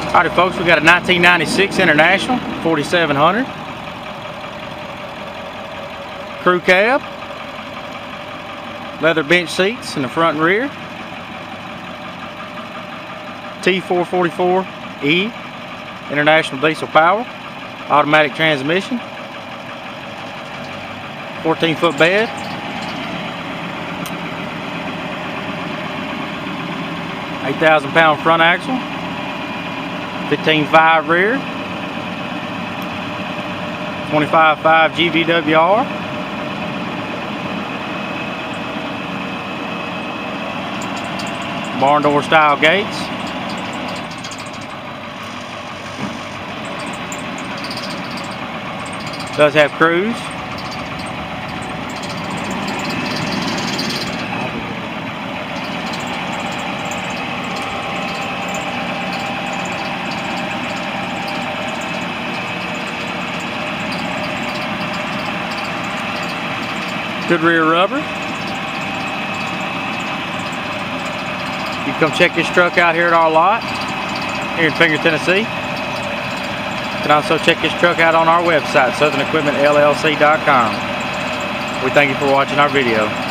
Alrighty folks, we got a 1996 International 4700. Crew cab. Leather bench seats in the front and rear. T444E. International diesel power. Automatic transmission. 14-foot bed. £8,000 front axle. 15.5 rear. 25.5 GVWR. Barn door style gates. Does have cruise. Good rear rubber. You can come check this truck out here at our lot here in Finger, Tennessee. You can also check this truck out on our website, SouthernEquipmentLLC.com. We thank you for watching our video.